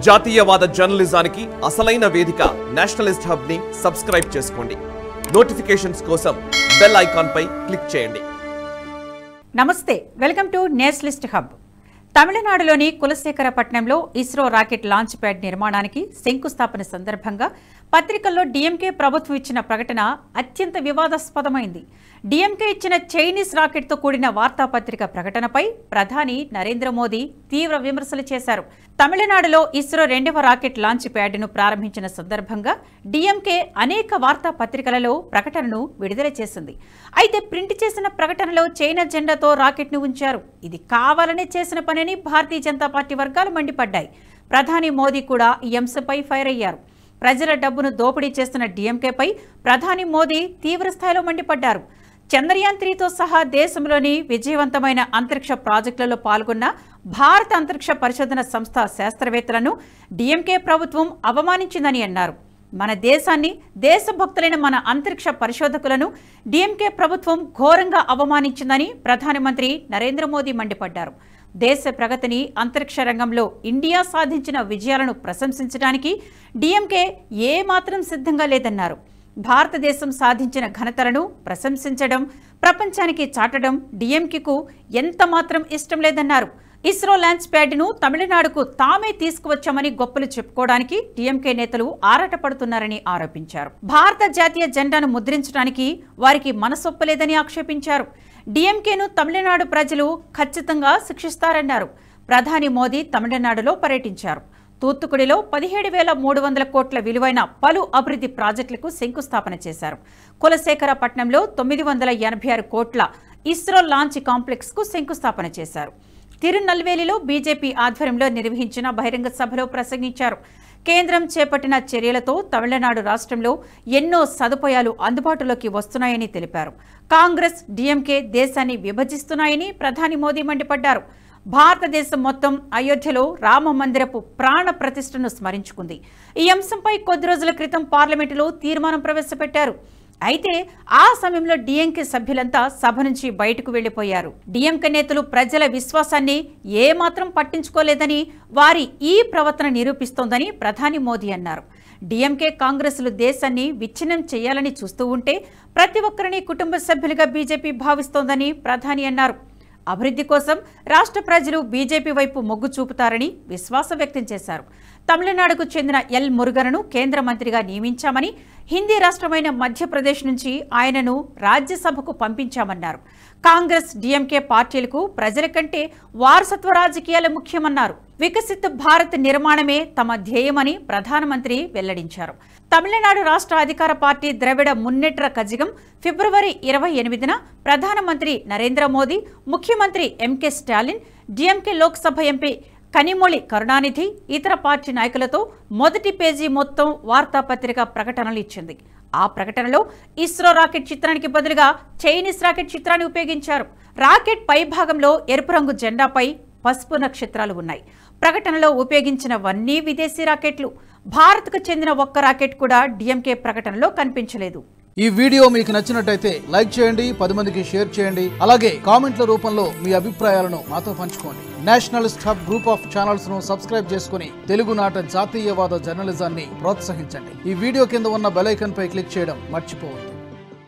జాతీయవాద జర్నలిజానికి అసలైన వేదిక నేషనలిస్ట్ హబ్ ని సబ్స్క్రైబ్ చేసుకోండి. నోటిఫికేషన్స్ కోసం బెల్ ఐకాన్ పై క్లిక్ చేయండి. నమస్తే, వెల్కమ్ టు నేషనలిస్ట్ హబ్. తమిళనాడులోని కులశేఖరపట్నంలో ఇస్రో రాకెట్ లాంచ్ ప్యాడ్ నిర్మాణానికి శంకుస్థాపన సందర్భంగా పత్రికల్లో డీఎంకే ప్రభుత్వం ఇచ్చిన ప్రకటన అత్యంత వివాదాస్పదమైంది. డీఎంకే ఇచ్చిన చైనీస్ రాకెట్తో కూడిన వార్తాపత్రిక ప్రకటనపై ప్రధాని నరేంద్ర మోదీ తీవ్ర విమర్శలు చేశారు. తమిళనాడులో ఇస్రో 2వ రాకెట్ లాంచ్ ప్యాడ్ను ప్రారంభించిన సందర్భంగా డీఎంకే అనేక వార్తాపత్రికలలో ప్రకటనను విడుదల చేసింది. అయితే ప్రింట్ చేసిన ప్రకటనలో చైనా జెండాతో రాకెట్ను ఉంచారు. ఇది కావాలనే చేసిన పనిని భారతీయ జనతా పార్టీ వర్గాలు మండిపడ్డాయి. ప్రధాని మోదీ కూడా ఈ అంశంపై ఫైర్ అయ్యారు. ప్రజల డబ్బును దోపిడీ చేస్తున్న డీఎంకేపై ప్రధాని మోదీ తీవ్రస్థాయిలో మండిపడ్డారు. చంద్రయాన్ 3తో సహా దేశంలోని విజయవంతమైన అంతరిక్ష ప్రాజెక్టులలో పాల్గొన్న భారత అంతరిక్ష పరిశోధన సంస్థ శాస్త్రవేత్తలను డీఎంకే ప్రభుత్వం అవమానించిందని అన్నారు. మన దేశాన్ని, దేశభక్తులైన మన అంతరిక్ష పరిశోధకులను డీఎంకే ప్రభుత్వం ఘోరంగా అవమానించిందని ప్రధానమంత్రి నరేంద్ర మోదీ మండిపడ్డారు. దేశ ప్రగతిని, అంతరిక్ష రంగంలో ఇండియా సాధించిన విజయాలను ప్రశంసించడానికి డీఎంకే ఏమాత్రం సిద్ధంగా లేదన్నారు. భారతదేశం సాధించిన ఘనతలను ప్రశంసించడం, ప్రపంచానికి చాటడం డీఎంకేకు ఎంతమాత్రం ఇష్టం లేదన్నారు. ఇస్రో లాంచ్ ప్యాడ్ను తమిళనాడుకు తామే తీసుకువచ్చామని గొప్పలు చెప్పుకోవడానికి డీఎంకే నేతలు ఆరాటపడుతున్నారని ఆరోపించారు. భారత జాతీయ జెండాను ముద్రించడానికి వారికి మనసొప్పలేదని ఆక్షేపించారు. డీఎంకేను తమిళనాడు ప్రజలు ఖచ్చితంగా శిక్షిస్తారన్నారు. ప్రధాని మోదీ తమిళనాడులో పర్యటించారు. తూత్తుకుడిలో 17,300 కోట్ల విలువైన పలు అభివృద్ధి ప్రాజెక్టులకు శంకుస్థాపన చేశారు. కులశేఖరపట్నంలో 986 కోట్ల ఇస్రో లాంచ్ కాంప్లెక్స్ కు శంకుస్థాపన చేశారు. తిరునల్వేలిలో బీజేపీ ఆధ్వర్యంలో నిర్వహించిన బహిరంగ సభలో ప్రసంగించారు. కేంద్రం చేపట్టిన చర్యలతో తమిళనాడు రాష్ట్రంలో ఎన్నో సదుపాయాలు అందుబాటులోకి వస్తున్నాయని తెలిపారు. కాంగ్రెస్, డీఎంకే దేశాన్ని విభజిస్తున్నాయని ప్రధాని మోదీ మండిపడ్డారు. భారతదేశం మొత్తం అయోధ్యలో రామ మందిరపు ప్రాణ ప్రతిష్టను స్మరించుకుంది. ఈ అంశంపై కొద్ది రోజుల క్రితం పార్లమెంటులో తీర్మానం ప్రవేశపెట్టారు. అయితే ఆ సమయంలో డీఎంకే సభ్యులంతా సభ నుంచి బయటకు వెళ్లిపోయారు. డీఎంకే నేతలు ప్రజల విశ్వాసాన్ని ఏమాత్రం పట్టించుకోలేదని, వారి ఈ ప్రవర్తన నిరూపిస్తోందని ప్రధాని మోదీ అన్నారు. డీఎంకే, కాంగ్రెస్లు దేశాన్ని విచ్ఛిన్నం చేయాలని చూస్తూ ఉంటే ప్రతి ఒక్కరిని కుటుంబ సభ్యులుగా బీజేపీ భావిస్తోందని ప్రధాని అన్నారు. అభివృద్ధి కోసం రాష్ట్ర ప్రజలు బీజేపీ వైపు మొగ్గు చూపుతారని విశ్వాసం వ్యక్తం చేశారు. తమిళనాడుకు చెందిన ఎల్ మురుగన్ను కేంద్ర మంత్రిగా నియమించామని, హిందీ రాష్ట్రమైన మధ్యప్రదేశ్ నుంచి ఆయనను రాజ్యసభకు పంపించామన్నారు. కాంగ్రెస్, డీఎంకే పార్టీలకు ప్రజల కంటే వారసత్వ రాజకీయాలు ముఖ్యమన్నారు. వికసిత్ భారత్ నిర్మాణమే తమ ధ్యేయమని ప్రధానమంత్రి వెల్లడించారు. తమిళనాడు రాష్ట్ర అధికార పార్టీ ద్రవిడ మున్నేట్ర కజగం ఫిబ్రవరి 28న ప్రధానమంత్రి నరేంద్ర మోదీ, ముఖ్యమంత్రి MK Stalin, DMK Lok Sabha MP Kanimozhi Karunanidhi, ఇతర పార్టీ నాయకులతో మొదటి పేజీ మొత్తం వార్తాపత్రిక ప్రకటనలు ఇచ్చింది. ఆ ప్రకటనలో ఇస్రో రాకెట్ చిత్రానికి బదులుగా చైనీస్ రాకెట్ చిత్రాన్ని ఉపయోగించారు. రాకెట్ పై భాగంలో ఎరుపు రంగు జెండాపై పసుపు నక్షత్రాలు ఉన్నాయి. ప్రకటనలో ఉపయోగించినవన్నీ విదేశీ రాకెట్లు. భారత్కు చెందిన ఒక్క రాకెట్ కూడా డీఎంకే ప్రకటనలో కనిపించలేదు. ఈ వీడియో మీకు నచ్చినట్టయితే లైక్ చేయండి, 10 మందికి షేర్ చేయండి. అలాగే కామెంట్ల రూపంలో మీ అభిప్రాయాలను మాతో పంచుకోండి. Nationalist hub group of channels ను సబ్స్క్రైబ్ చేసుకుని తెలుగునాట జాతీయవాద జర్నలిజాన్ని ప్రోత్సహించండి. ఈ వీడియో కింద ఉన్న బెల్ ఐకాన్ పై క్లిక్ చేయడం మర్చిపోవద్దు.